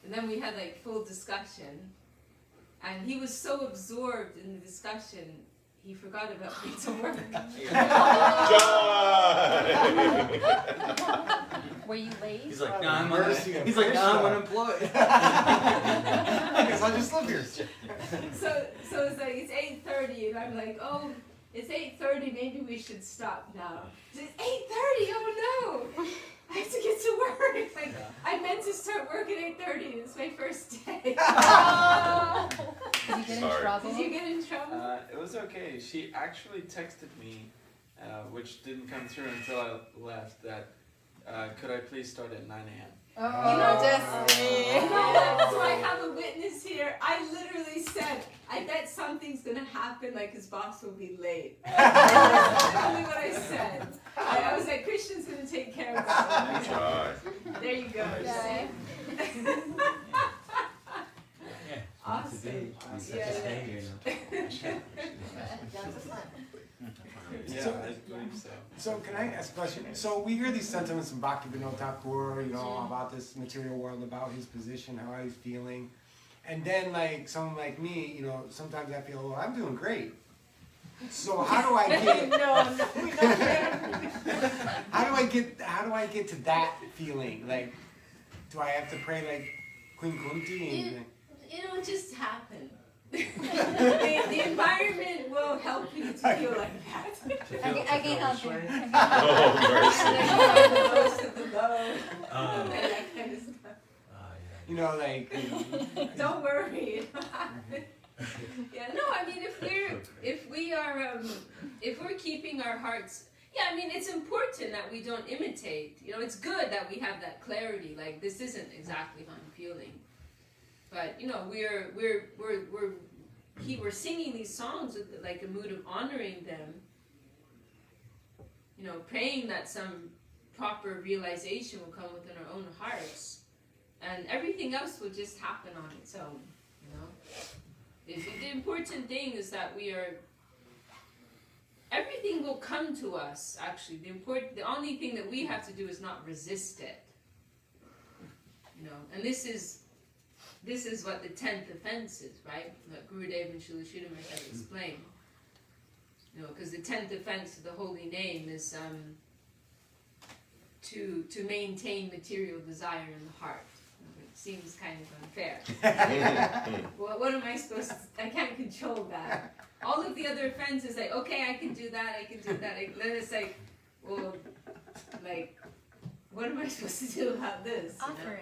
and then we had like full discussion, and he was so absorbed in the discussion he forgot about me to work. Were you late? He's like, Oh, nah, mercy of he's like, nah, I'm Krishna. unemployed. I guess I'll just live here. So it's like it's 8:30 and I'm like, oh, it's 8:30. Maybe we should stop now. It's 8:30. Oh no, I have to get to work. Like I meant to start work at 8:30. It's my first day. Did you get in Sorry. trouble? Did you get in trouble? It was okay. She actually texted me, which didn't come through until I left, that could I please start at 9 a.m.? Oh, You know, Destiny. You know what? So I have a witness here. I literally said, I bet something's gonna happen, like his boss will be late. That's literally what I said. I was like, Christian's gonna take care of that. Try. There you go. Okay. Awesome. Yeah, So- I believe so. So can I ask a question? So we hear these sentiments from Bhaktivinoda Thakur, you know, about this material world, about his position, how he's feeling. And then like someone like me, you know, sometimes I feel, well, I'm doing great. So how do I get No, we don't care. how do I get to that feeling? Like, do I have to pray like Queen Kunti and It'll just happen. The environment will help you to feel like that. I can help you. Oh, The lowest of the low. Oh. That kind of stuff. you know, like Don't worry. Yeah, no, I mean if we're keeping our hearts, yeah, I mean it's important that we don't imitate. You know, it's good that we have that clarity. Like this isn't exactly how I'm feeling, but you know, we're singing these songs with like a mood of honoring them. You know, praying that some proper realization will come within our own hearts, and everything else will just happen on its own. You know. The important thing is that everything will come to us, actually. The only thing that we have to do is not resist it. You know, and this is this is what the 10th offense is, right? That Gurudev and Srila Sridhar have explained. You know, because the 10th offense of the holy name is to maintain material desire in the heart. It seems kind of unfair. Well, what am I supposed to, I can't control that. All of the other offenses, like, okay, I can do that, I can do that. Then it's like, well, like, what am I supposed to do about this? You Offer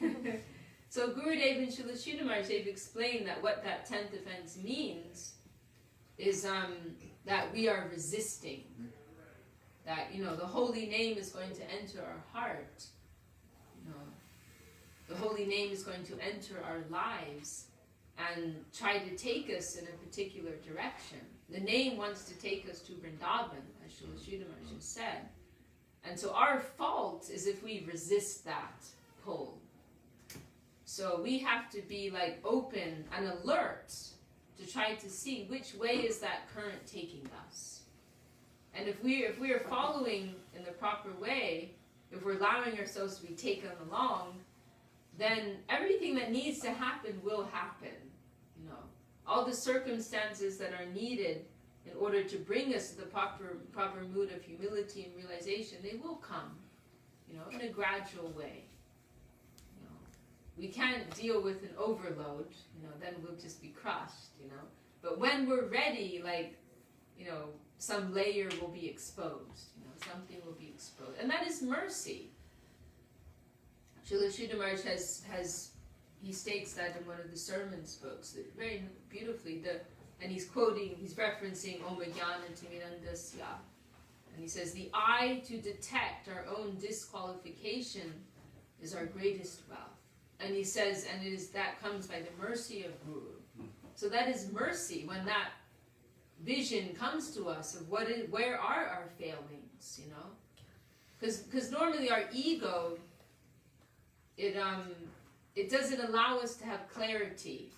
know? it. So Gurudev and Srila Sridhar Maharaj, they've explained that what that 10th offense means is that we are resisting. That, you know, the holy name is going to enter our heart. You know, the holy name is going to enter our lives and try to take us in a particular direction. The name wants to take us to Vrindavan, as Srila Sridhar Maharaj said. And so our fault is if we resist that pull. So we have to be like open and alert to try to see which way is that current taking us. And if we are following in the proper way, if we're allowing ourselves to be taken along, then everything that needs to happen will happen. You know, all the circumstances that are needed in order to bring us to the proper mood of humility and realization, they will come, you know, in a gradual way. You know, we can't deal with an overload, you know, then we'll just be crushed, you know. But when we're ready, like, you know, some layer will be exposed, you know, something will be exposed. And that is mercy. Srila Sridhar Maharaj he states that in one of the sermons books, that very beautifully, and he's referencing Om Jnana Timirandasya. And he says, the eye to detect our own disqualification is our greatest wealth. And he says, and that comes by the mercy of Guru. So that is mercy, when that vision comes to us of where are our failings, you know? Because normally our ego, it doesn't allow us to have clarity.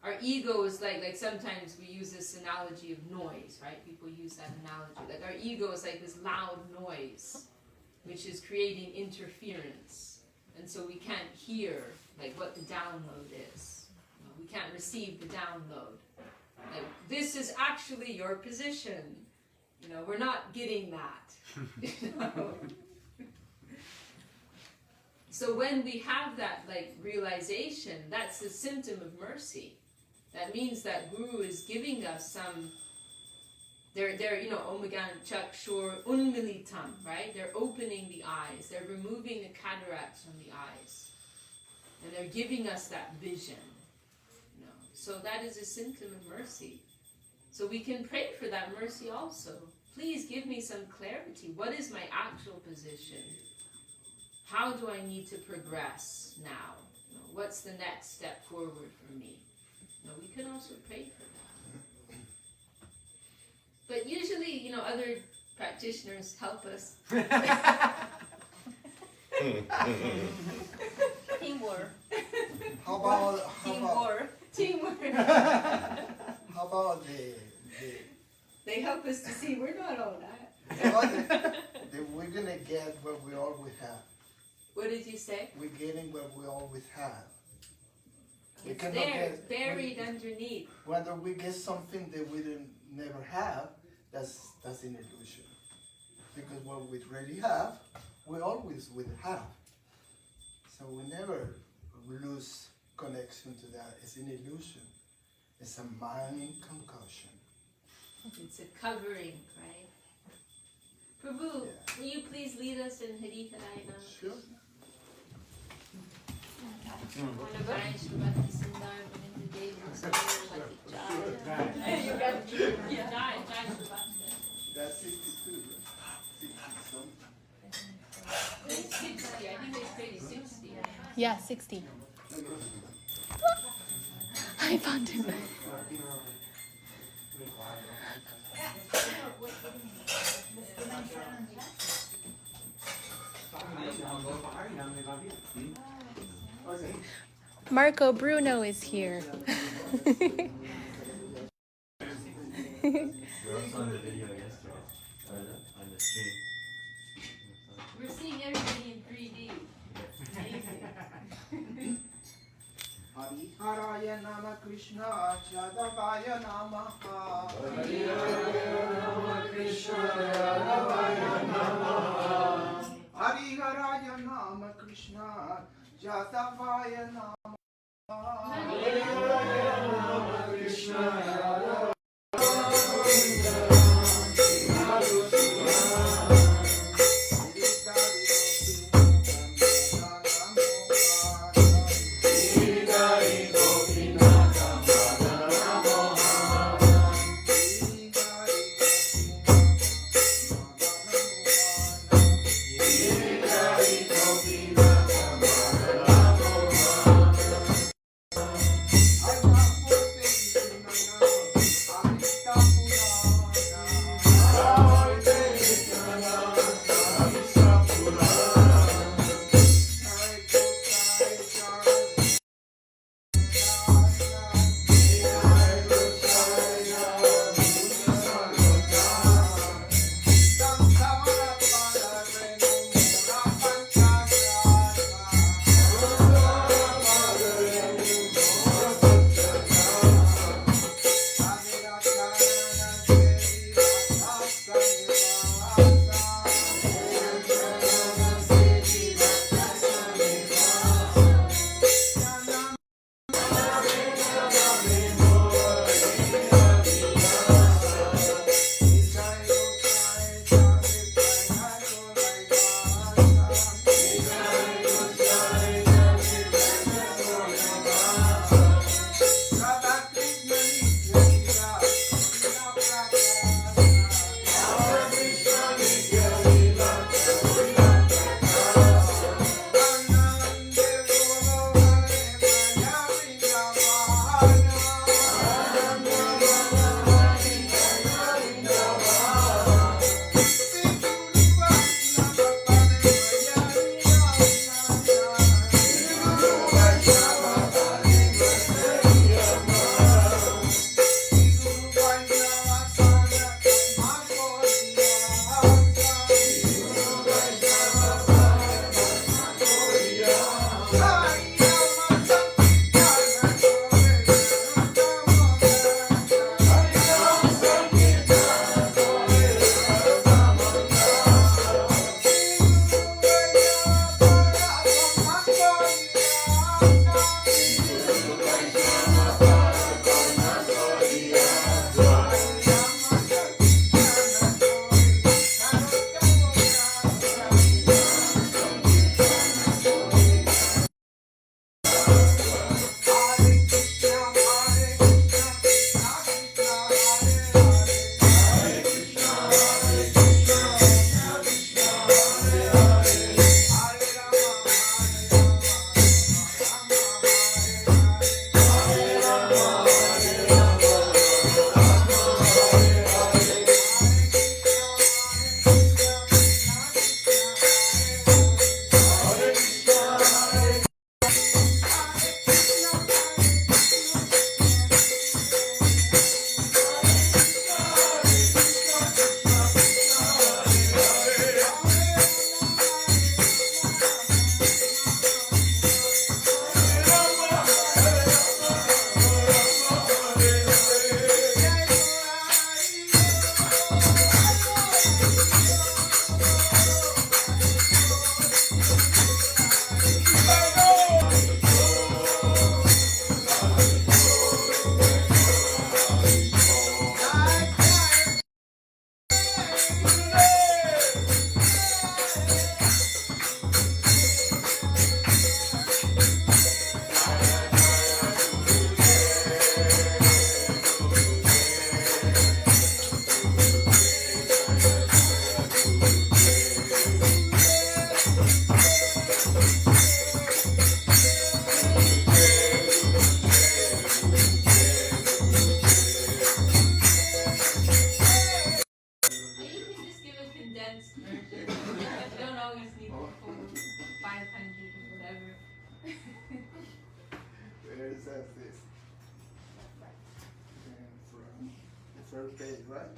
Our ego is like sometimes we use this analogy of noise, right? People use that analogy. Like our ego is like this loud noise, which is creating interference. And so we can't hear like what the download is. You know, we can't receive the download. Like, this is actually your position. You know, we're not getting that. You know? So when we have that like realization, that's a symptom of mercy. That means that Guru is giving us some, they're you know, Omegan Chakshur Unmilitam, right? They're opening the eyes, they're removing the cataracts from the eyes. And they're giving us that vision. You know? So that is a symptom of mercy. So we can pray for that mercy also. Please give me some clarity. What is my actual position? How do I need to progress now? You know, what's the next step forward for me? You know, we can also pray for that. But usually, you know, other practitioners help us. Teamwork. How Teamwork. how about They help us to see we're not all that. we're gonna get what we always have. What did you say? We're getting what we always have. We It's cannot there, get- buried underneath. Whether we get something that we didn't never have, that's an illusion. Because what we already have, we always will have. So we never lose connection to that. It's an illusion. It's a mind concussion. It's a covering, right? Prabhu, Yeah. will you please lead us in Hari Harayana? Sure. Jai Shri Sundar Govinda Dev Saraswati Jai. You got it. Jai, Jai Shri That's 62, right? 60 something. It's 60, I think they say 60. Yeah, 60. I found him. Marco Bruno is here. We're seeing everybody in 3D. Amazing. Hariharaya Nama Krishna Jadavaya Namaha. Hariharaya Nama Krishna Jadavaya Namaha. first page, right?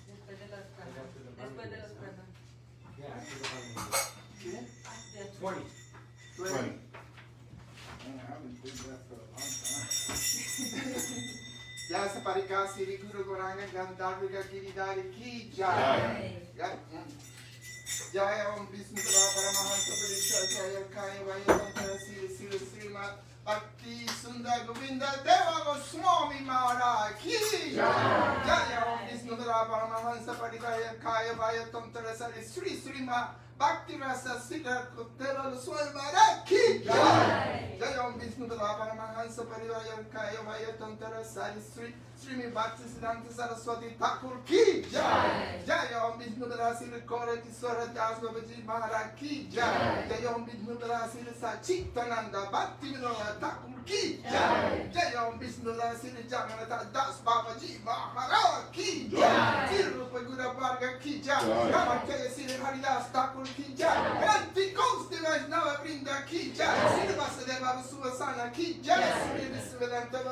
Después de los planos. Después de los planos. Yeah, 20. 20. Dwarika Siri Guru Goranga Gandharvika Giridhari Ki Jai. Jai Om Vishnu Deva Paramahansa Parisha Jaya Kaya Vaya Siri Siri Srimat Bhakti Sundar Govinda Deva Goswami Maharaj Ki Jai. Jai Om Vishnu Deva Paramahansa Parisha Kaya Vaya Tantra Sari Sri Srimat Bhakti Rasa Siddhar Deva Goswami Maharaj Ki Jai. Jai Om Vishnu Deva Paramahansa Parisha Kaya Vaya Tantra Sari Sri Srimad Bhakti Siddhanta Saraswati Thakur Ki Jai. Jai Om Vishnu Deva Sri Kore Kiswara Das Babaji Maharaj Ki Jai. Jai Om Vishnu Deva Sri Sachitananda Bhakti Vinod Thakur Ki Jai. Jai Om Vishnu Deva Sri Jagannath Das Babaji Maharaj Ki Jai. Sri Rupa Gura Varga Ki Jai. Ramakaya Sri Haridas Thakur Ki Jai. Anti Coast Vaishnava Brinda Ki Jai. Sri Vasudeva Suvasana Ki Jai. Sri Visvedanta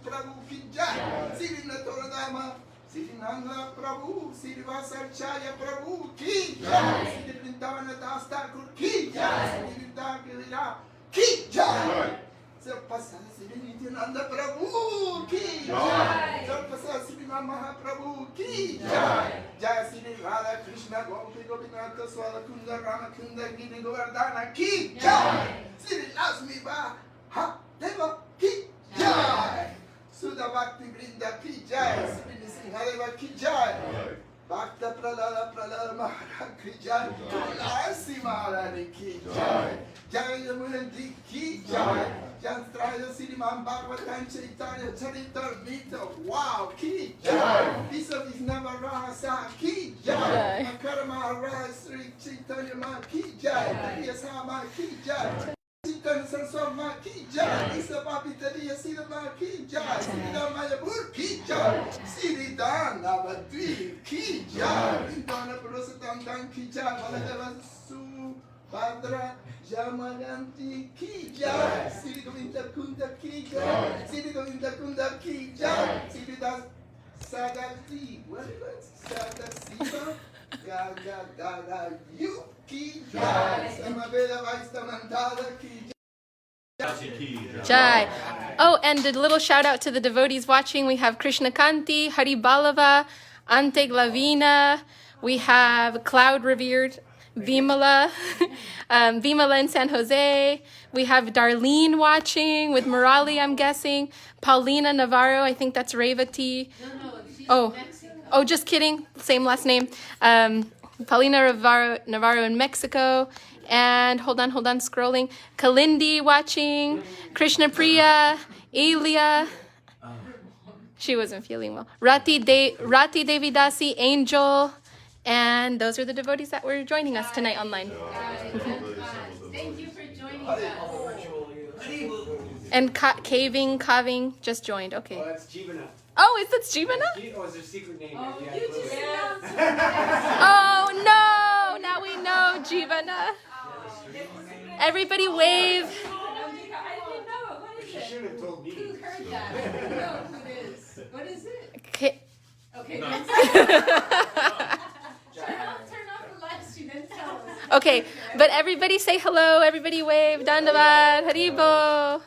Prabhu Ki Jai. Sri Natoradama, Sri Nanda Prabhu, Sri Vasarchaya Prabhu Ki Jai. Sri Vrindavana Das Thakur Ki Jai. Sri Vrindavana Ki Jai. Sarpasa Sri Nityananda Prabhu Ki Jai. Sarpasa Sri Mahaprabhu Ki Jai. Jai Sri Radha Krishna Gopi Gopinath Swala Kunda Rama Kunda Giri Govardhana Ki Jai. Sri Lasmi Ha Deva Ki Jai. Sudha Bhakti Vrinda Ki Jai. Sri Nisringadeva Ki Jai. Bhakta Pralada Maharaj Ki Jai. Tulasi Maharaj Ki Jai. Jai Yamunandi Ki Jai. Janstraya Sriman Bhagavatam Chaitanya Charitamrita. Wow Ki Jai. Visa Visnava Rahasa Ki Jai. Makara Maharaj Sri Chaitanya Ma Ki Jai. Tariya Ki Jai. Chitan Saraswama Ki Jai. Isa Papitaria Sidama Ki Jai. Sridhar Mayapur Ki Jai. Sridhar Navadvip Ki Jai. Indana Purusatam Dan Ki Jai. Baladeva Subhadra Jamayanti Ki Jai. Sri Govinda Kunda Ki Jai. Sri Govinda Kunda Ki Jai. Sri Das Sadati. What is it? Sadasiva Gaga You Ki Jai. Samaveda Vaistamandala Ki Jai. Jai. Oh, and a little shout out to the devotees watching. We have Krishna Kanti, Hari Balava, Ante Glavina. We have Cloud Revered, Vimala, Vimala in San Jose. We have Darlene watching with Murali, I'm guessing. Paulina Navarro, I think that's Revati. No, she's Oh. Mexico. Oh, just kidding. Same last name. Paulina Navarro in Mexico. And hold on, scrolling. Kalindi watching. Krishna Priya. Elia. She wasn't feeling well. Rati Devidasi, Angel. And those are the devotees that were joining us tonight online. Thank you for joining us. And Caving just joined. Okay. Oh, that's Jivana. Oh, is that Jivana? Oh, is there a secret name? Oh, Yeah, you close just it. announced Oh no! Now we know Jivana. Everybody wave. I didn't know it. What is You it? should have told me. Who heard that? I don't know who it is. What is it? Okay. Okay, turn off the live stream and tell us. Okay, but everybody say hello. Everybody wave. Dandavat. Haribo.